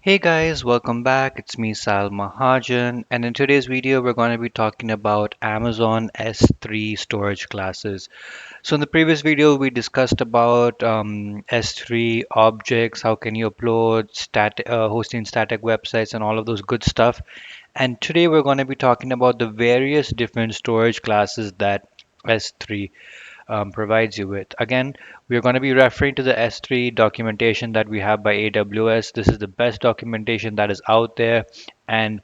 Hey guys, welcome back. It's me, Sal Mahajan, and in today's video, we're going to be talking about Amazon S3 storage classes. So, in the previous video, we discussed about S3 objects, how can you upload, hosting static websites, and all of those good stuff. And today, we're going to be talking about the various different storage classes that S3 provides you with. Again, we're going to be referring to the S3 documentation that we have by AWS. This is the best documentation that is out there, and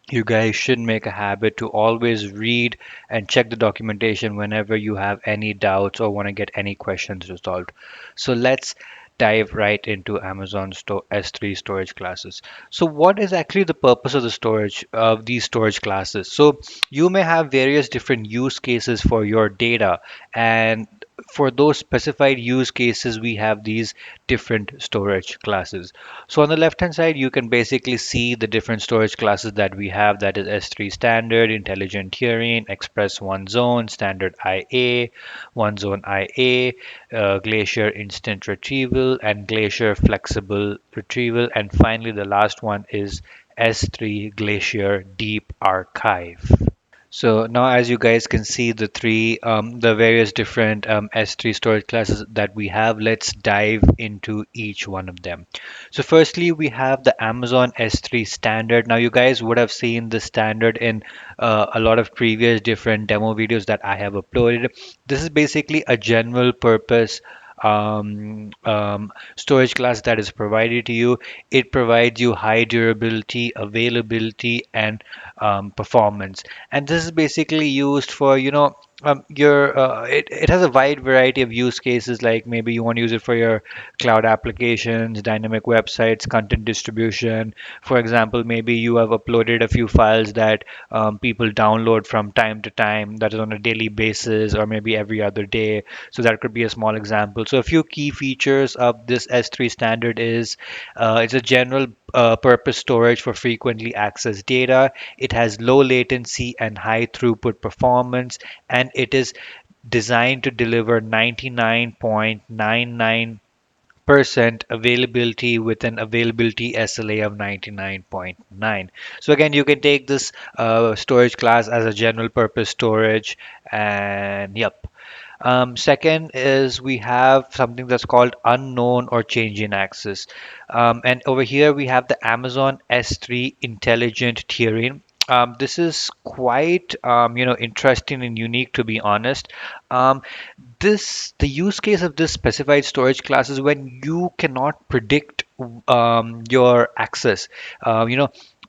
you guys should make a habit to always read and check the documentation whenever you have any doubts or want to get any questions resolved. So let's dive right into Amazon S3 storage classes. So what is actually the purpose of the storage of these storage classes? So you may have various different use cases for your data, and for those specified use cases, we have these different storage classes. So on the left hand side, you can basically see the different storage classes that we have. That is S3 standard, intelligent tiering, express one zone, standard IA, one zone IA, glacier instant retrieval, and glacier flexible retrieval. And finally, the last one is S3 glacier deep archive. So now, as you guys can see, the various different S3 storage classes that we have, let's dive into each one of them. So firstly, we have the Amazon S3 standard. Now, you guys would have seen the standard in a lot of previous different demo videos that I have uploaded. This is basically a general purpose storage class that is provided to you. It provides you high durability, availability, and performance. And this is basically used for, it has a wide variety of use cases, like maybe you want to use it for your cloud applications, dynamic websites, content distribution. For example, maybe you have uploaded a few files that people download from time to time, that is on a daily basis or maybe every other day. So that could be a small example. So a few key features of this S3 standard is it's a general purpose storage for frequently accessed data. It has low latency and high throughput performance, and it is designed to deliver 99.99% availability with an availability SLA of 99.9. So again, you can take this storage class as a general purpose storage, and yep. Second is we have something that's called unknown or change in access. And over here we have the Amazon S3 intelligent tiering. This is quite interesting and unique, to be honest. Um, the use case of this specified storage class is when you cannot predict your access.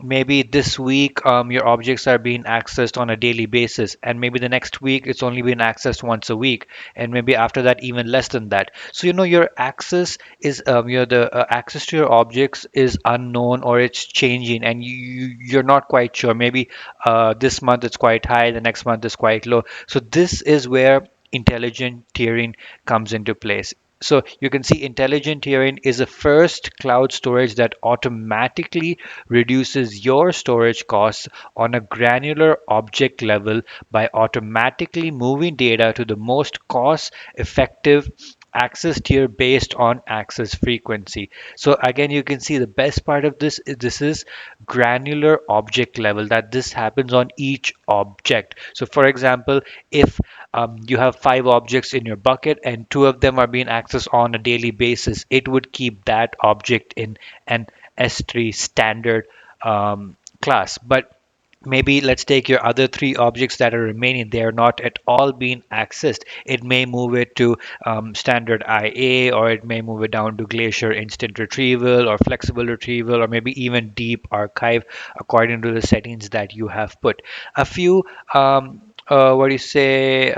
Maybe this week your objects are being accessed on a daily basis, and maybe the next week it's only being accessed once a week, and maybe after that even less than that. So your access is the access to your objects is unknown, or it's changing, and you're not quite sure. Maybe this month it's quite high, the next month is quite low. So this is where intelligent tiering comes into place. So you can see intelligent tiering is the first cloud storage that automatically reduces your storage costs on a granular object level by automatically moving data to the most cost effective access tier based on access frequency. So again, you can see the best part of this is granular object level, that this happens on each object. So for example, if you have 5 objects in your bucket and 2 of them are being accessed on a daily basis, it would keep that object in an S3 standard class. But maybe let's take your other 3 objects that are remaining, they are not at all being accessed. It may move it to standard IA, or it may move it down to glacier instant retrieval or flexible retrieval, or maybe even deep archive, according to the settings that you have put. A few what do you say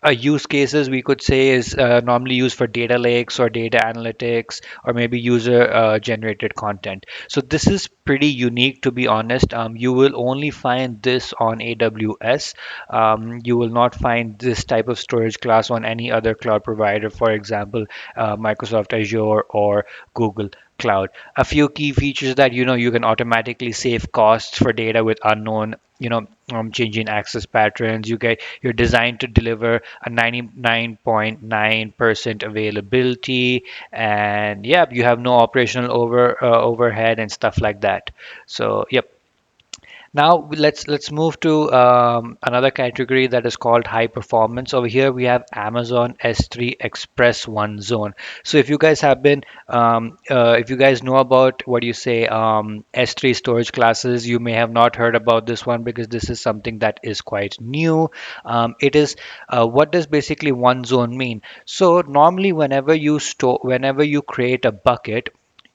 use cases we could say is normally used for data lakes or data analytics, or maybe user generated content. So this is pretty unique, to be honest. You will only find this on AWS. You will not find this type of storage class on any other cloud provider, for example, Microsoft Azure or Google cloud. A few key features that you can automatically save costs for data with unknown changing access patterns. You're designed to deliver a 99.9% availability, and yeah, you have no operational overhead and stuff like that. So yep. Now let's move to another category that is called high performance. Over here we have Amazon S3 Express One Zone. So if you guys know about what you say S3 storage classes, you may have not heard about this one because this is something that is quite new. It is What does basically one zone mean? So normally whenever you create a bucket,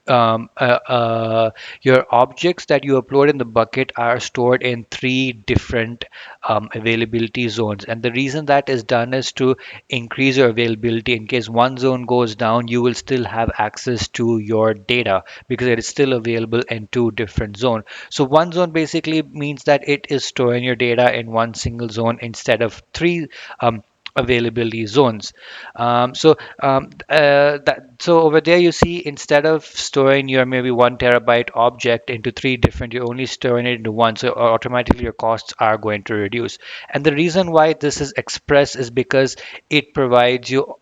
um, uh, uh, your objects that you upload in the bucket are stored in three different availability zones. And the reason that is done is to increase your availability. In case one zone goes down, you will still have access to your data because it is still available in two different zones. So one zone basically means that it is storing your data in one single zone instead of three availability zones. So over there you see, instead of storing your maybe 1 terabyte object into three different, you're only storing it into one. So automatically your costs are going to reduce. And the reason why this is express is because it provides you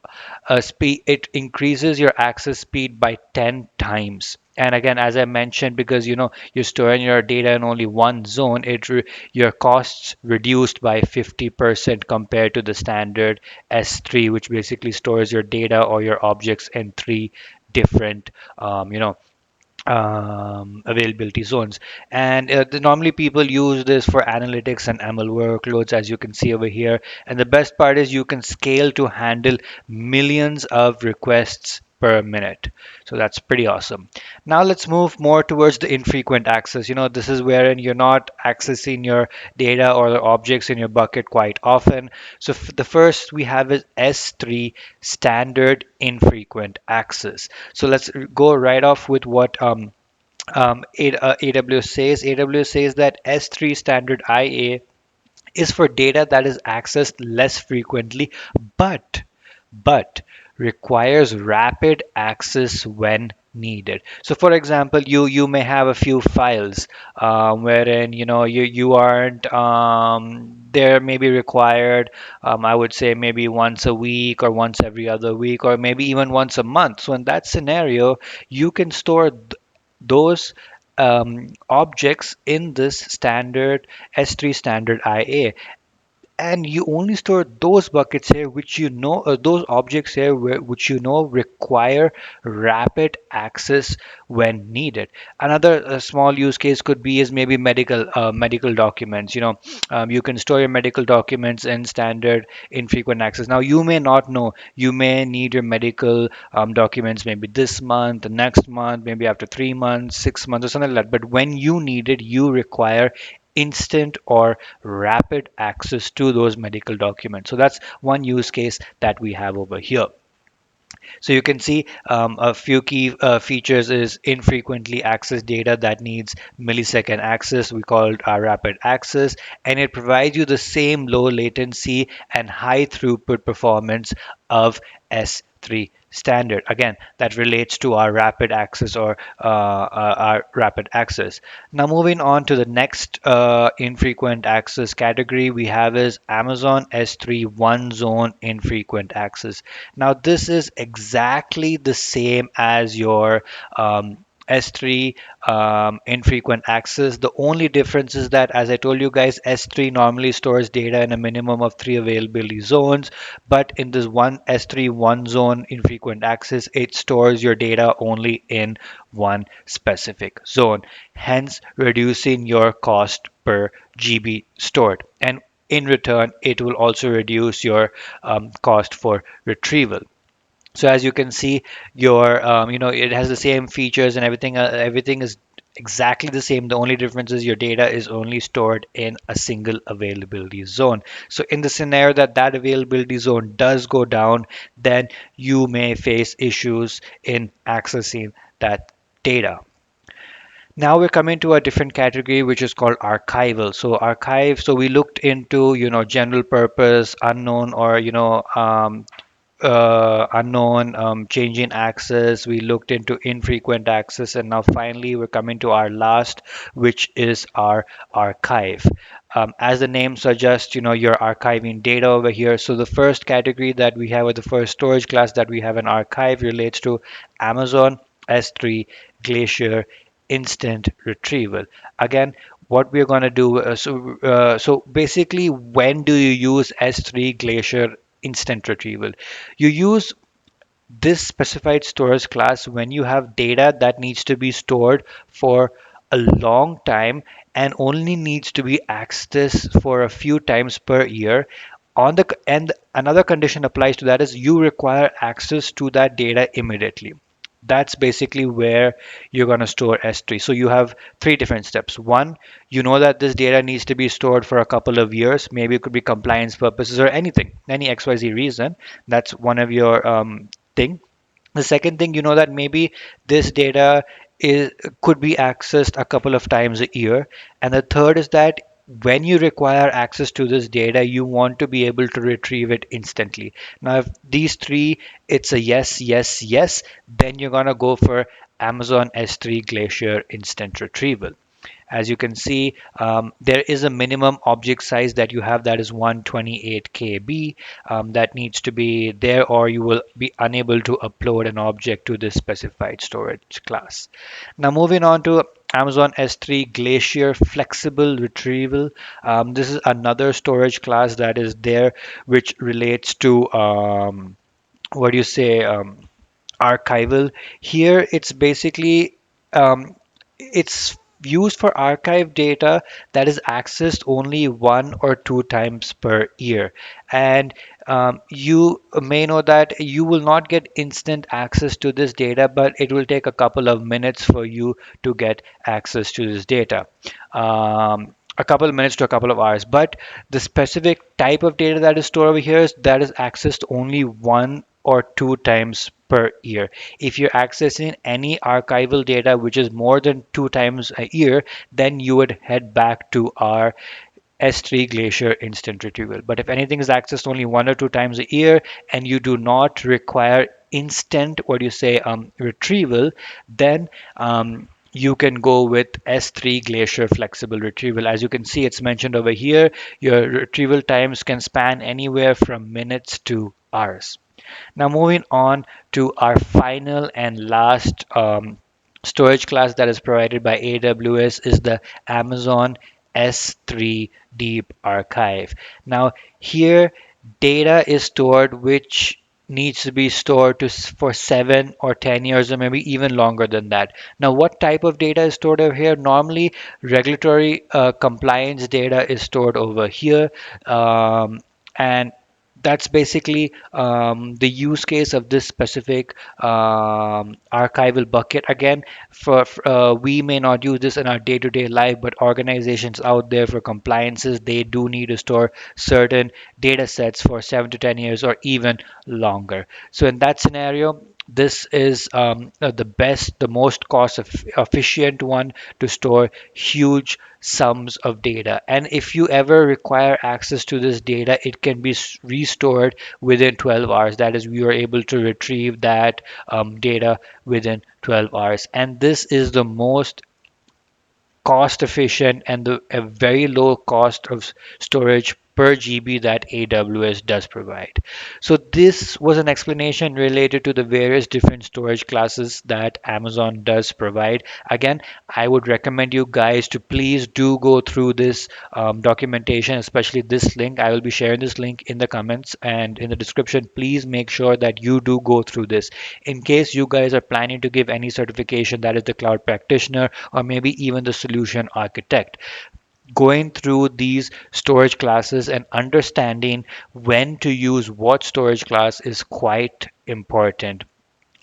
speed. It increases your access speed by 10 times. And again, as I mentioned, because you're storing your data in only one zone, your costs reduced by 50% compared to the standard S3, which basically stores your data or your objects in three different availability zones. And normally people use this for analytics and ML workloads, as you can see over here. And the best part is you can scale to handle millions of requests per minute. So that's pretty awesome. Now let's move more towards the infrequent access. This is wherein you're not accessing your data or the objects in your bucket quite often. So the first we have is S3, standard infrequent access. So let's go right off with what AWS says. AWS says that S3 standard IA is for data that is accessed less frequently, but but requires rapid access when needed. So, for example, you may have a few files wherein you aren't they're maybe required. I would say maybe once a week or once every other week or maybe even once a month. So, in that scenario, you can store those objects in this standard S3 standard IA, and you only store those buckets here which those objects here which require rapid access when needed. Another small use case could be is maybe medical documents. You can store your medical documents in standard infrequent access. Now you may not know, you may need your medical documents maybe this month, the next month, maybe after 3 months, 6 months, or something like that. But when you need it, you require instant or rapid access to those medical documents. So that's one use case that we have over here. So you can see a few key features is infrequently accessed data that needs millisecond access. We call it our rapid access, and it provides you the same low latency and high throughput performance of S3 standard. Again, that relates to our rapid access or our rapid access. Now moving on to the next infrequent access category we have is Amazon S3 one zone infrequent access. Now, this is exactly the same as your S3 infrequent access. The only difference is that, as I told you guys, S3 normally stores data in a minimum of three availability zones, but in this one S3 one zone infrequent access, it stores your data only in one specific zone, hence reducing your cost per GB stored. And in return, it will also reduce your cost for retrieval. So as you can see, it has the same features and everything. Everything is exactly the same. The only difference is your data is only stored in a single availability zone. So in the scenario that that availability zone does go down, then you may face issues in accessing that data. Now we're coming to a different category, which is called archival. So archive. So we looked into general purpose, unknown, or unknown, changing access. We looked into infrequent access, and now finally we're coming to our last, which is our archive. As the name suggests, you're archiving data over here. So the first category that we have, or the first storage class that we have in archive, relates to Amazon S3 Glacier Instant Retrieval. Again, what we're going to do, so basically, when do you use S3 Glacier Instant Retrieval? You use this specified storage class when you have data that needs to be stored for a long time and only needs to be accessed for a few times per year. And another condition applies to that is you require access to that data immediately. That's basically where you're going to store S3. So you have three different steps. One, you know that this data needs to be stored for a couple of years. Maybe it could be compliance purposes or anything, any XYZ reason. That's one of your thing. The second thing, you know that maybe this data is could be accessed a couple of times a year. And the third is that when you require access to this data, you want to be able to retrieve it instantly. Now, if these three, it's a yes, yes, yes, then you're gonna go for Amazon S3 Glacier Instant Retrieval. As you can see, there is a minimum object size that you have, that is 128 KB, that needs to be there, or you will be unable to upload an object to this specified storage class. Now moving on to Amazon S3 Glacier Flexible Retrieval. This is another storage class that is there, which relates to what do you say, archival. Here it's basically it's used for archive data that is accessed only 1 or 2 times per year. And you may know that you will not get instant access to this data, but it will take a couple of minutes for you to get access to this data. A couple of minutes to a couple of hours. But the specific type of data that is stored over here is that is accessed only 1 or 2 times per year. If you're accessing any archival data which is more than 2 times a year, then you would head back to our S3 Glacier Instant Retrieval. But if anything is accessed only 1 or 2 times a year and you do not require instant, what do you say, retrieval, then you can go with S3 Glacier Flexible Retrieval. As you can see, it's mentioned over here, your retrieval times can span anywhere from minutes to hours. Now moving on to our final and last storage class that is provided by AWS is the Amazon S3 Deep Archive. Now here data is stored which needs to be stored for 7 or 10 years or maybe even longer than that. Now what type of data is stored over here? Normally regulatory compliance data is stored over here, and that's basically the use case of this specific archival bucket. Again, we may not use this in our day-to-day life, but organizations out there for compliances, they do need to store certain data sets for 7 to 10 years or even longer. So in that scenario, this is the best, the most efficient one to store huge sums of data. And if you ever require access to this data, it can be restored within 12 hours. That is, we are able to retrieve that data within 12 hours. And this is the most cost efficient and a very low cost of storage per GB that AWS does provide. So this was an explanation related to the various different storage classes that Amazon does provide. Again, I would recommend you guys to please do go through this documentation, especially this link. I will be sharing this link in the comments and in the description. Please make sure that you do go through this. In case you guys are planning to give any certification, that is the cloud practitioner or maybe even the solution architect, going through these storage classes and understanding when to use what storage class is quite important.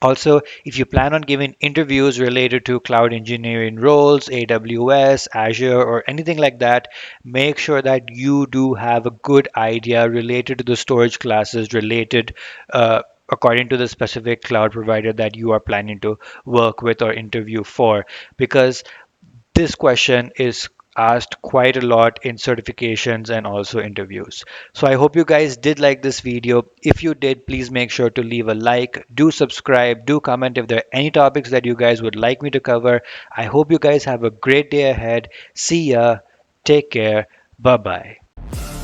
Also, if you plan on giving interviews related to cloud engineering roles, AWS, Azure, or anything like that, make sure that you do have a good idea related to the storage classes related according to the specific cloud provider that you are planning to work with or interview for. Because this question is asked quite a lot in certifications and also interviews. So I hope you guys did like this video. If you did, please make sure to leave a like, do subscribe, do comment if there are any topics that you guys would like me to cover. I hope you guys have a great day ahead. See ya. Take care. Bye bye.